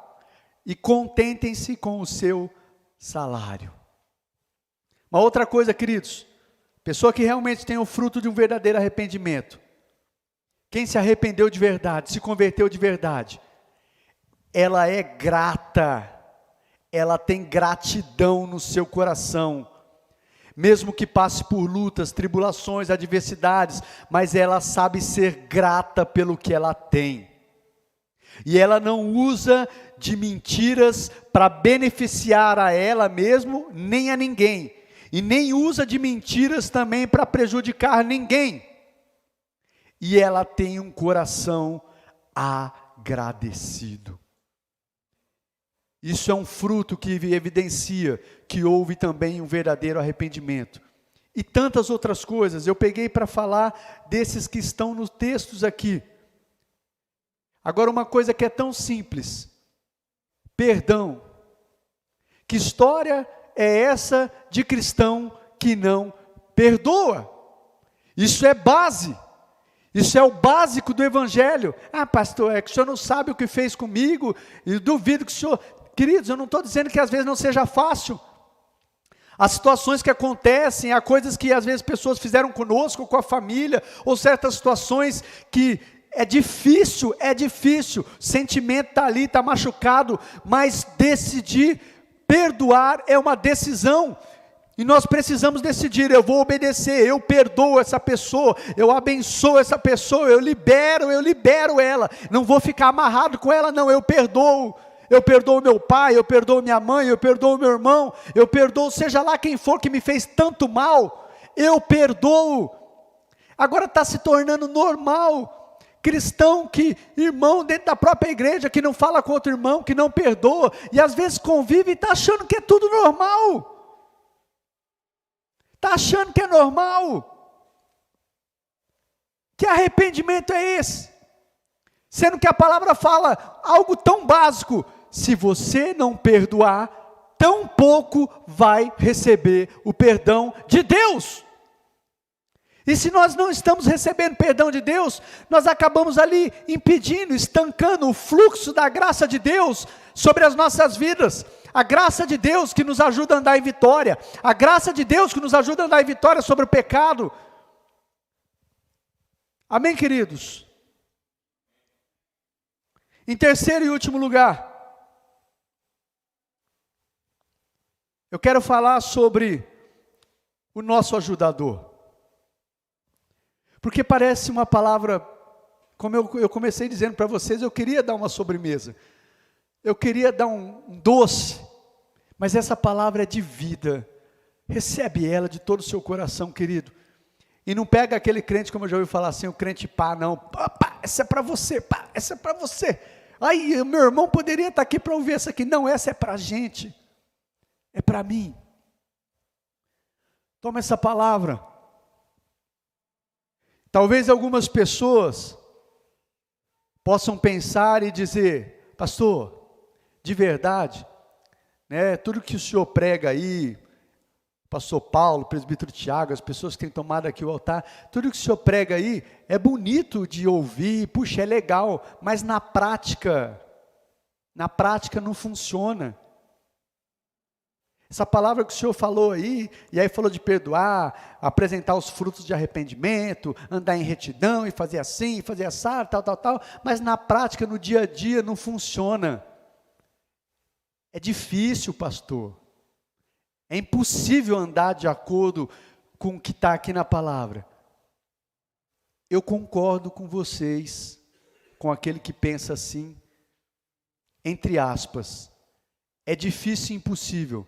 e contentem-se com o seu salário. Uma outra coisa, queridos, pessoa que realmente tem o fruto de um verdadeiro arrependimento, quem se arrependeu de verdade, se converteu de verdade, ela é grata, ela tem gratidão no seu coração, mesmo que passe por lutas, tribulações, adversidades, mas ela sabe ser grata pelo que ela tem, e ela não usa de mentiras para beneficiar a ela mesmo, nem a ninguém, e nem usa de mentiras também para prejudicar ninguém, e ela tem um coração agradecido. Isso é um fruto que evidencia que houve também um verdadeiro arrependimento. E tantas outras coisas, eu peguei para falar desses que estão nos textos aqui. Agora uma coisa que é tão simples, perdão. Que história é essa de cristão que não perdoa? Isso é base. Isso é o básico do evangelho. Ah, pastor, é que o senhor não sabe o que fez comigo, e duvido que o senhor... Queridos, eu não estou dizendo que às vezes não seja fácil. As situações que acontecem, há coisas que às vezes pessoas fizeram conosco, com a família, ou certas situações que é difícil, o sentimento está ali, está machucado, mas decidir perdoar é uma decisão. E nós precisamos decidir: eu vou obedecer, eu perdoo essa pessoa, eu abençoo essa pessoa, eu libero ela, não vou ficar amarrado com ela não, eu perdoo meu pai, eu perdoo minha mãe, eu perdoo meu irmão, eu perdoo seja lá quem for que me fez tanto mal, eu perdoo. Agora está se tornando normal, cristão irmão dentro da própria igreja, que não fala com outro irmão, que não perdoa, e às vezes convive e está achando que é tudo normal. Está achando que é normal? Que arrependimento é esse? Sendo que a palavra fala algo tão básico: se você não perdoar, tampouco vai receber o perdão de Deus. E se nós não estamos recebendo perdão de Deus, nós acabamos ali impedindo, estancando o fluxo da graça de Deus sobre as nossas vidas. A graça de Deus que nos ajuda a andar em vitória, a graça de Deus que nos ajuda a andar em vitória sobre o pecado. Amém, queridos? Em terceiro e último lugar, eu quero falar sobre o nosso ajudador. Porque parece uma palavra, como eu comecei dizendo para vocês, eu queria dar uma sobremesa. Eu queria dar um doce, mas essa palavra é de vida. Recebe ela de todo o seu coração, querido. E não pega aquele crente, como eu já ouvi falar assim, o crente pá, não. Pá, essa é para você, pá, essa é para você. Aí, o meu irmão poderia estar aqui para ouvir essa aqui. Não, essa é para a gente. É para mim. Toma essa palavra. Talvez algumas pessoas possam pensar e dizer: pastor, de verdade, né, tudo que o senhor prega aí, pastor Paulo, presbítero Tiago, as pessoas que têm tomado aqui o altar, tudo que o senhor prega aí é bonito de ouvir, puxa, é legal, mas na prática não funciona. Essa palavra que o senhor falou aí, e aí falou de perdoar, apresentar os frutos de arrependimento, andar em retidão e fazer assim, fazer assado, tal, mas na prática, no dia a dia, não funciona. É difícil, pastor. É impossível andar de acordo com o que está aqui na palavra. Eu concordo com vocês, com aquele que pensa assim, entre aspas, é difícil e impossível.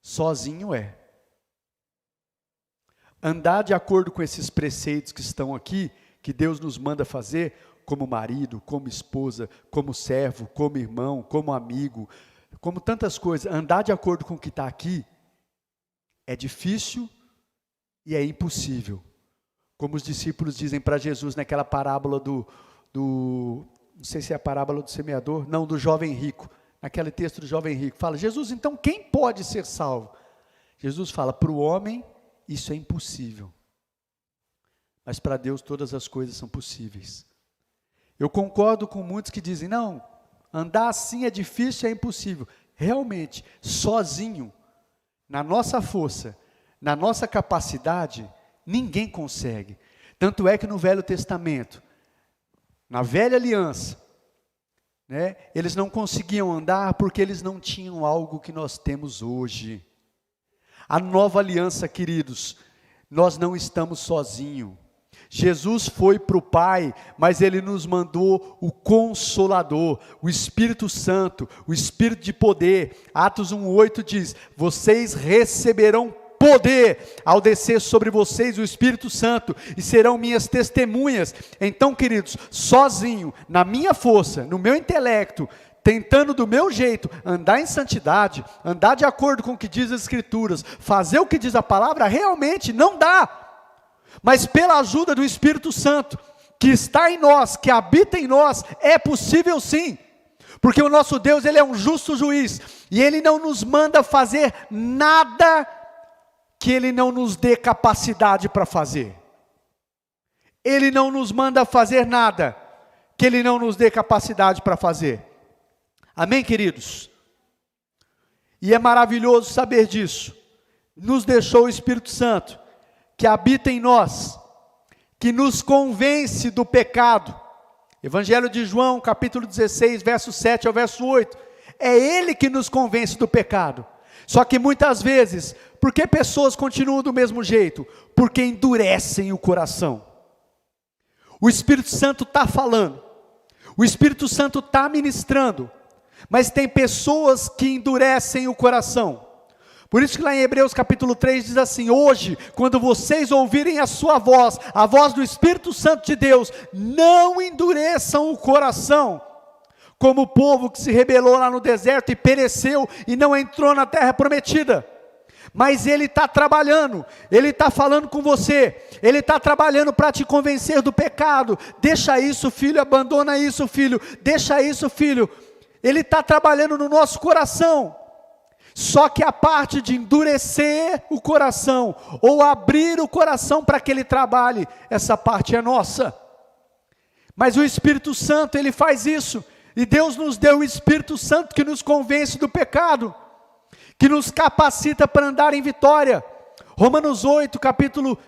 Sozinho é. Andar de acordo com esses preceitos que estão aqui, que Deus nos manda fazer, como marido, como esposa, como servo, como irmão, como amigo, como tantas coisas, andar de acordo com o que está aqui, é difícil e é impossível. Como os discípulos dizem para Jesus naquela parábola não sei se é a parábola do semeador, não, do jovem rico, naquele texto do jovem rico, fala, Jesus, então quem pode ser salvo? Jesus fala, para o homem isso é impossível, mas para Deus todas as coisas são possíveis. Eu concordo com muitos que dizem, não, andar assim é difícil, é impossível. Realmente, sozinho, na nossa força, na nossa capacidade, ninguém consegue. Tanto é que no Velho Testamento, na velha aliança, né, eles não conseguiam andar porque eles não tinham algo que nós temos hoje. A nova aliança, queridos, nós não estamos sozinhos. Jesus foi para o Pai, mas Ele nos mandou o Consolador, o Espírito Santo, o Espírito de poder. Atos 1,8 diz, vocês receberão poder ao descer sobre vocês o Espírito Santo e serão minhas testemunhas. Então, queridos, sozinho, na minha força, no meu intelecto, tentando do meu jeito, andar em santidade, andar de acordo com o que diz as Escrituras, fazer o que diz a palavra, realmente não dá. Mas pela ajuda do Espírito Santo, que está em nós, que habita em nós, é possível sim. Porque o nosso Deus, Ele é um justo juiz, e Ele não nos manda fazer nada que Ele não nos dê capacidade para fazer. Ele não nos manda fazer nada que Ele não nos dê capacidade para fazer. Amém, queridos? E é maravilhoso saber disso. Nos deixou o Espírito Santo, que habita em nós, que nos convence do pecado. Evangelho de João, capítulo 16, verso 7 ao verso 8. É Ele que nos convence do pecado. Só que muitas vezes, por que pessoas continuam do mesmo jeito? Porque endurecem o coração. O Espírito Santo está falando, o Espírito Santo está ministrando, mas tem pessoas que endurecem o coração. Por isso que lá em Hebreus capítulo 3 diz assim, hoje, quando vocês ouvirem a sua voz, a voz do Espírito Santo de Deus, não endureçam o coração, como o povo que se rebelou lá no deserto e pereceu e não entrou na terra prometida. Mas Ele está trabalhando, Ele está falando com você, Ele está trabalhando para te convencer do pecado. Deixa isso, filho, abandona isso, filho, deixa isso, filho. Ele está trabalhando no nosso coração. Só que a parte de endurecer o coração, ou abrir o coração para que Ele trabalhe, essa parte é nossa. Mas o Espírito Santo, Ele faz isso, e Deus nos deu o Espírito Santo que nos convence do pecado, que nos capacita para andar em vitória. Romanos 8, capítulo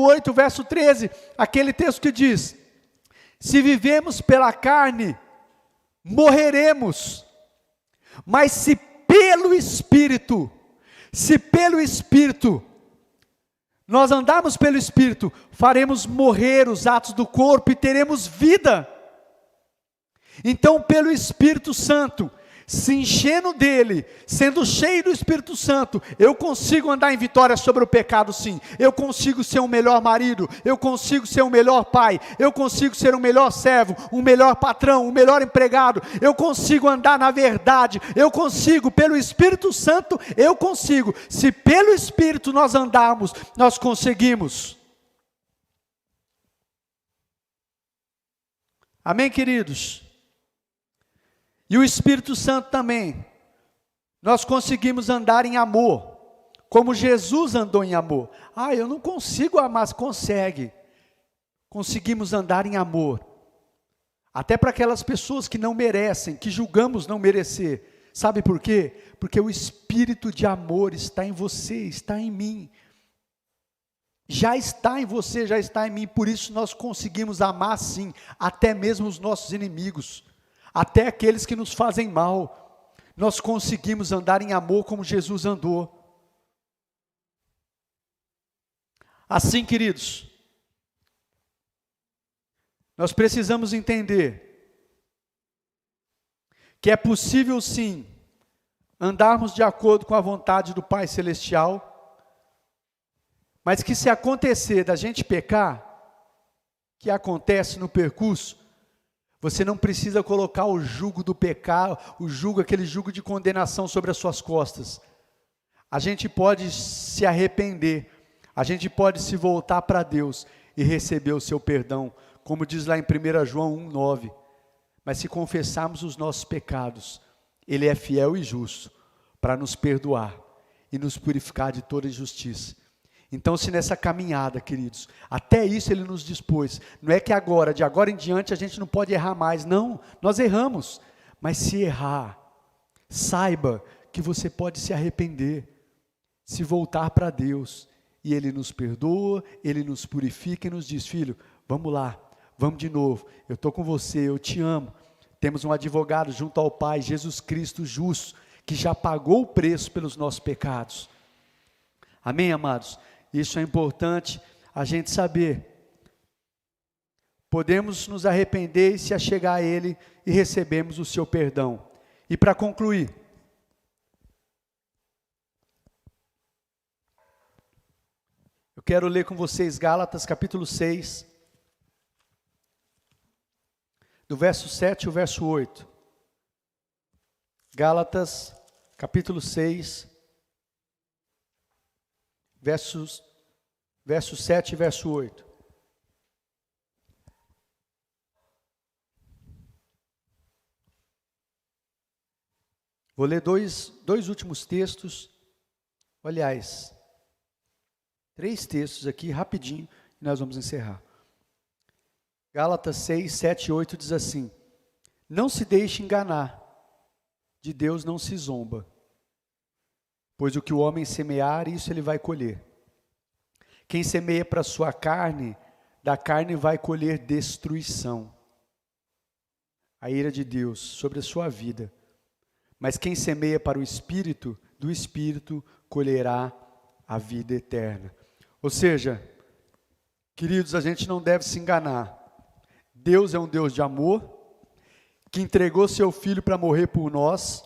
8, verso 13, aquele texto que diz, se vivemos pela carne, morreremos, mas se pelo Espírito nós andarmos pelo Espírito, faremos morrer os atos do corpo e teremos vida. Então, pelo Espírito Santo, se enchendo dele, sendo cheio do Espírito Santo, eu consigo andar em vitória sobre o pecado sim, eu consigo ser um melhor marido, eu consigo ser um melhor pai, eu consigo ser um melhor servo, um melhor patrão, um melhor empregado, eu consigo andar na verdade, eu consigo, pelo Espírito Santo, eu consigo, se pelo Espírito nós andarmos, nós conseguimos. Amém, queridos? E o Espírito Santo também, nós conseguimos andar em amor, como Jesus andou em amor. Eu não consigo amar, consegue. Conseguimos andar em amor, até para aquelas pessoas que não merecem, que julgamos não merecer. Sabe por quê? Porque o Espírito de amor está em você, está em mim. Já está em você, já está em mim, por isso nós conseguimos amar sim, até mesmo os nossos inimigos. Até aqueles que nos fazem mal, nós conseguimos andar em amor como Jesus andou. Assim, queridos, nós precisamos entender que é possível sim, andarmos de acordo com a vontade do Pai Celestial, mas que se acontecer da gente pecar, que acontece no percurso, você não precisa colocar o jugo do pecado, aquele jugo de condenação sobre as suas costas. A gente pode se arrepender, a gente pode se voltar para Deus e receber o seu perdão, como diz lá em 1 João 1,9. Mas se confessarmos os nossos pecados, Ele é fiel e justo para nos perdoar e nos purificar de toda injustiça. Então, se nessa caminhada, queridos, até isso Ele nos dispôs, não é que agora, de agora em diante, a gente não pode errar mais, não, nós erramos, mas se errar, saiba que você pode se arrepender, se voltar para Deus, e Ele nos perdoa, Ele nos purifica e nos diz: filho, vamos lá, vamos de novo, eu estou com você, eu te amo. Temos um advogado junto ao Pai, Jesus Cristo justo, que já pagou o preço pelos nossos pecados. Amém, amados? Isso é importante a gente saber. Podemos nos arrepender e se achegar a Ele e recebemos o seu perdão. E para concluir, eu quero ler com vocês Gálatas capítulo 6, do verso 7 ao verso 8. Gálatas capítulo 6, verso 7 e verso 8. Vou ler dois últimos textos, aliás, 3 textos aqui, rapidinho, e nós vamos encerrar. Gálatas 6, 7 e 8 diz assim: não se deixe enganar, de Deus não se zomba, pois o que o homem semear, isso ele vai colher. Quem semeia para a sua carne, da carne vai colher destruição, a ira de Deus sobre a sua vida. Mas quem semeia para o Espírito, do Espírito colherá a vida eterna. Ou seja, queridos, a gente não deve se enganar. Deus é um Deus de amor, que entregou seu Filho para morrer por nós,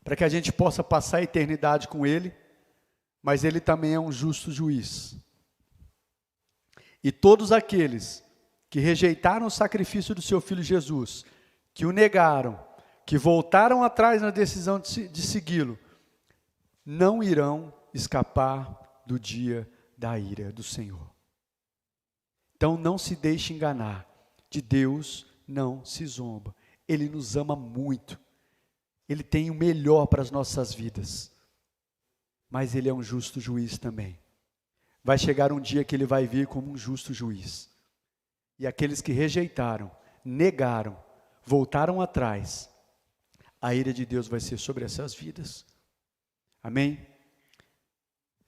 para que a gente possa passar a eternidade com Ele, mas Ele também é um justo juiz. E todos aqueles que rejeitaram o sacrifício do seu Filho Jesus, que o negaram, que voltaram atrás na decisão de segui-lo, não irão escapar do dia da ira do Senhor. Então não se deixe enganar, de Deus não se zomba. Ele nos ama muito, Ele tem o melhor para as nossas vidas, mas Ele é um justo juiz também. Vai chegar um dia que Ele vai vir como um justo juiz, e aqueles que rejeitaram, negaram, voltaram atrás, a ira de Deus vai ser sobre essas vidas. Amém?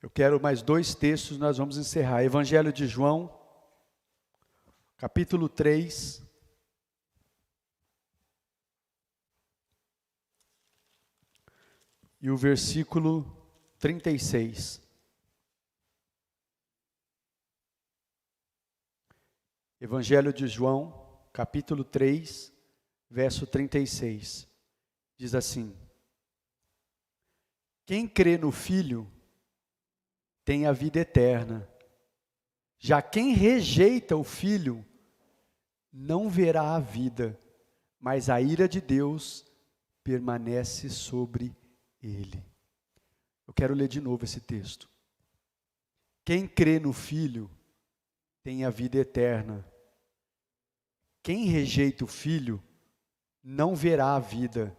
Eu quero mais 2 textos, nós vamos encerrar. Evangelho de João, capítulo 3. E o versículo 36. Evangelho de João, capítulo 3, verso 36. Diz assim: quem crê no Filho tem a vida eterna. Já quem rejeita o Filho não verá a vida, mas a ira de Deus permanece sobre ele. Eu quero ler de novo esse texto. Quem crê no Filho tem a vida eterna. Quem rejeita o Filho não verá a vida,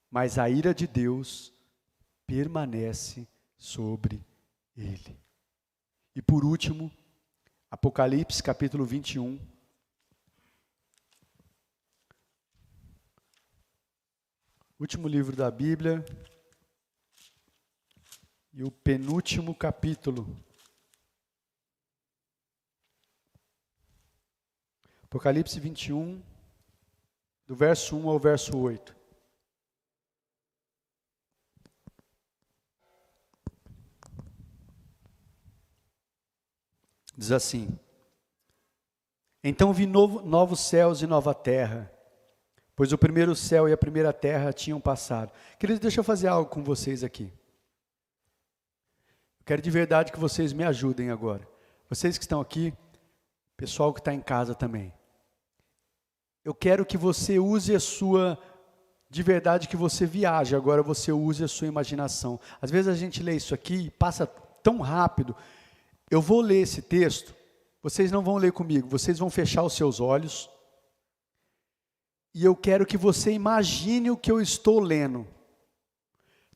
mas a ira de Deus permanece sobre ele. E por último, Apocalipse capítulo 21. Último livro da Bíblia. E o penúltimo capítulo. Apocalipse 21, do verso 1 ao verso 8. Diz assim: então vi novos céus e nova terra, pois o primeiro céu e a primeira terra tinham passado. Queridos, deixa eu fazer algo com vocês aqui. Eu quero de verdade que vocês me ajudem agora. Vocês que estão aqui, pessoal que está em casa também. Eu quero que você use a sua, de verdade que você viaje, agora você use a sua imaginação. Às vezes a gente lê isso aqui e passa tão rápido. Eu vou ler esse texto, vocês não vão ler comigo, vocês vão fechar os seus olhos e eu quero que você imagine o que eu estou lendo.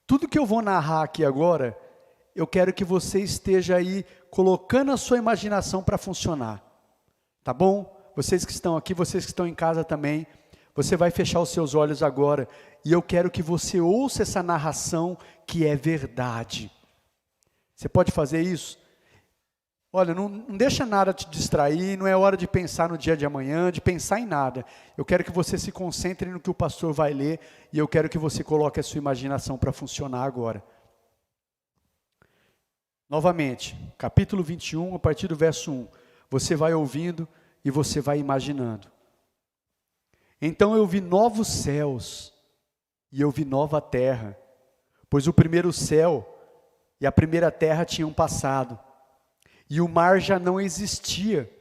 Tudo que eu vou narrar aqui agora, eu quero que você esteja aí colocando a sua imaginação para funcionar. Tá bom? Vocês que estão aqui, vocês que estão em casa também, você vai fechar os seus olhos agora e eu quero que você ouça essa narração que é verdade. Você pode fazer isso? Olha, não deixa nada te distrair, não é hora de pensar no dia de amanhã, de pensar em nada. Eu quero que você se concentre no que o pastor vai ler e eu quero que você coloque a sua imaginação para funcionar agora. Novamente, capítulo 21, a partir do verso 1. Você vai ouvindo e você vai imaginando. Então eu vi novos céus e eu vi nova terra, pois o primeiro céu e a primeira terra tinham passado, e o mar já não existia.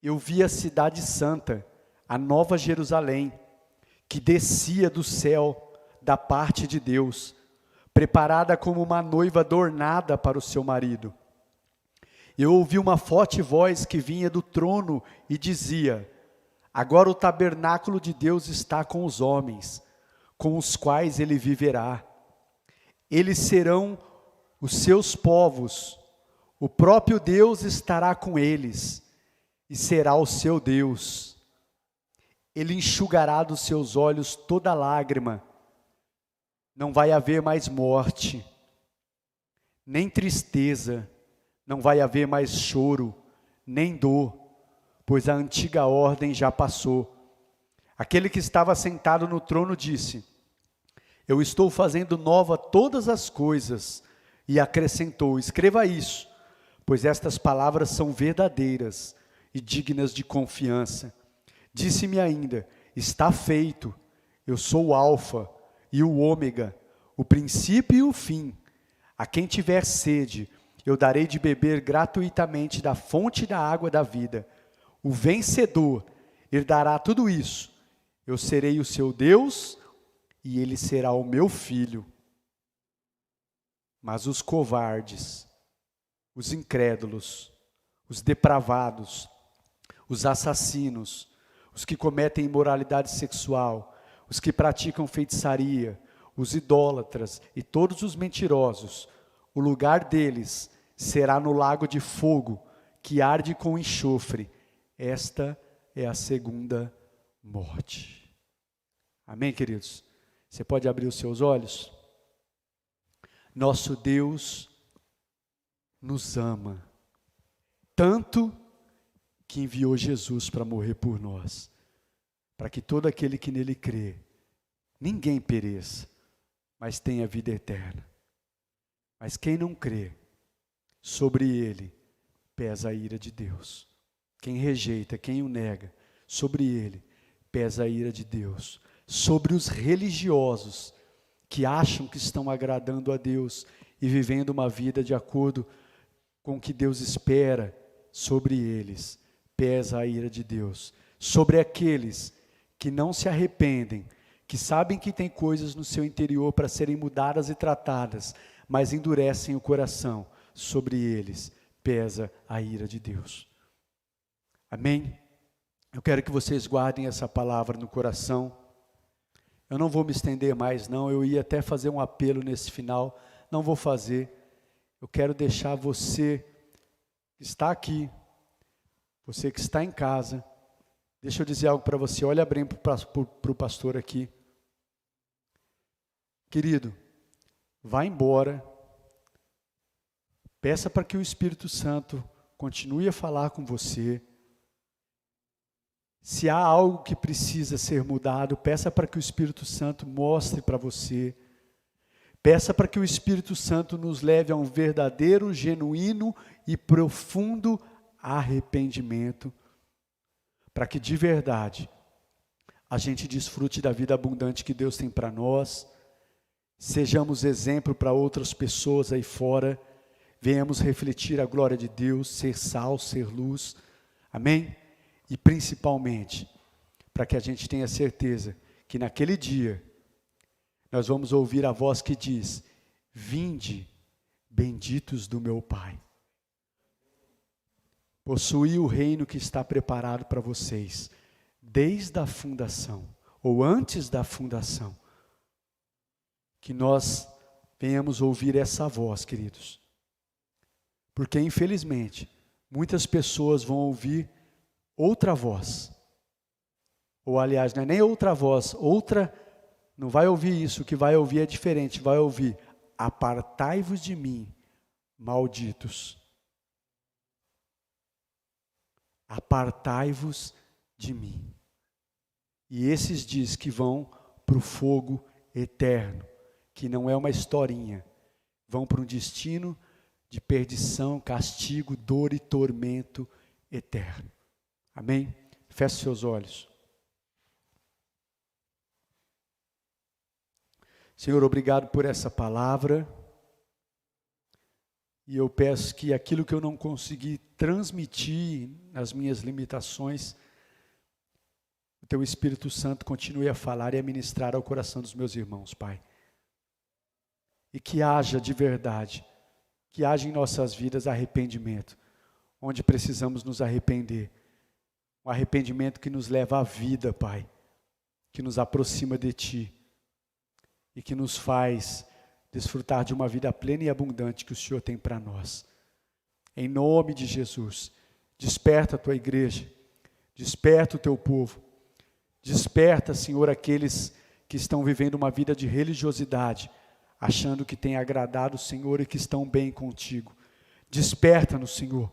Eu vi a cidade santa, a nova Jerusalém, que descia do céu da parte de Deus, preparada como uma noiva adornada para o seu marido. Eu ouvi uma forte voz que vinha do trono e dizia: agora o tabernáculo de Deus está com os homens, com os quais ele viverá. Eles serão os seus povos, o próprio Deus estará com eles, e será o seu Deus. Ele enxugará dos seus olhos toda lágrima. Não vai haver mais morte, nem tristeza, não vai haver mais choro, nem dor, pois a antiga ordem já passou. Aquele que estava sentado no trono disse: eu estou fazendo nova todas as coisas, e acrescentou: escreva isso, pois estas palavras são verdadeiras e dignas de confiança. Disse-me ainda: está feito, eu sou o Alfa e o Ômega, o princípio e o fim. A quem tiver sede, eu darei de beber gratuitamente da fonte da água da vida. O vencedor herdará tudo isso. Eu serei o seu Deus e ele será o meu filho. Mas os covardes, os incrédulos, os depravados, os assassinos, os que cometem imoralidade sexual, os que praticam feitiçaria, os idólatras e todos os mentirosos, o lugar deles será no lago de fogo, que arde com enxofre. Esta é a segunda morte. Amém, queridos? Você pode abrir os seus olhos? Nosso Deus nos ama, tanto que enviou Jesus para morrer por nós, para que todo aquele que nele crê, ninguém pereça, mas tenha vida eterna. Mas quem não crê, sobre ele pesa a ira de Deus. Quem rejeita, quem o nega, sobre ele pesa a ira de Deus. Sobre os religiosos que acham que estão agradando a Deus e vivendo uma vida de acordo com o que Deus espera, sobre eles pesa a ira de Deus. Sobre aqueles que não se arrependem, que sabem que tem coisas no seu interior para serem mudadas e tratadas, mas endurecem o coração, sobre eles pesa a ira de Deus. Amém? Eu quero que vocês guardem essa palavra no coração. Eu não vou me estender mais não, eu ia até fazer um apelo nesse final, não vou fazer. Eu quero deixar você que está aqui, você que está em casa, deixa eu dizer algo para você, olha bem para o pastor aqui. Querido, vá embora, peça para que o Espírito Santo continue a falar com você. Se há algo que precisa ser mudado, peça para que o Espírito Santo mostre para você. Peça para que o Espírito Santo nos leve a um verdadeiro, genuíno e profundo arrependimento, para que de verdade a gente desfrute da vida abundante que Deus tem para nós, sejamos exemplo para outras pessoas aí fora, venhamos refletir a glória de Deus, ser sal, ser luz, amém? E principalmente, para que a gente tenha certeza que naquele dia, nós vamos ouvir a voz que diz: vinde, benditos do meu Pai. Possuí o reino que está preparado para vocês, desde a fundação. ou antes da fundação, que nós venhamos ouvir essa voz, queridos. Porque, infelizmente, muitas pessoas vão ouvir outra voz. Ou, aliás, não é nem outra voz, não vai ouvir isso, o que vai ouvir é diferente, vai ouvir: apartai-vos de mim, malditos. Apartai-vos de mim. E esses diz que vão para o fogo eterno, que não é uma historinha, vão para um destino de perdição, castigo, dor e tormento eterno. Amém? Feche seus olhos. Senhor, obrigado por essa palavra. E eu peço que aquilo que eu não consegui transmitir nas minhas limitações, o Teu Espírito Santo continue a falar e a ministrar ao coração dos meus irmãos, Pai. E que haja de verdade, que haja em nossas vidas arrependimento, onde precisamos nos arrepender. Um arrependimento que nos leva à vida, Pai, que nos aproxima de Ti e que nos faz desfrutar de uma vida plena e abundante que o Senhor tem para nós. Em nome de Jesus, desperta a Tua igreja, desperta o Teu povo, desperta, Senhor, aqueles que estão vivendo uma vida de religiosidade, achando que tem agradado o Senhor e que estão bem contigo. Desperta-nos, Senhor,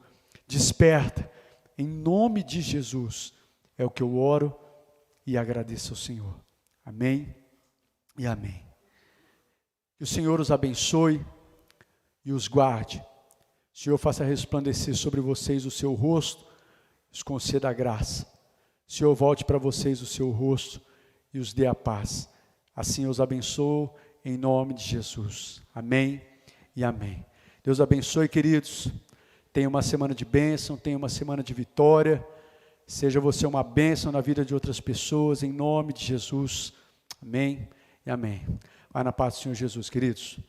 desperta, em nome de Jesus, é o que eu oro e agradeço ao Senhor. Amém e amém. Que o Senhor os abençoe e os guarde. O Senhor faça resplandecer sobre vocês o seu rosto, os conceda a graça. O Senhor volte para vocês o seu rosto e os dê a paz. Assim eu os abençoo em nome de Jesus. Amém e amém. Deus abençoe, queridos. Tenha uma semana de bênção, tenha uma semana de vitória. Seja você uma bênção na vida de outras pessoas, em nome de Jesus. Amém e amém. Vai na paz do Senhor Jesus, queridos.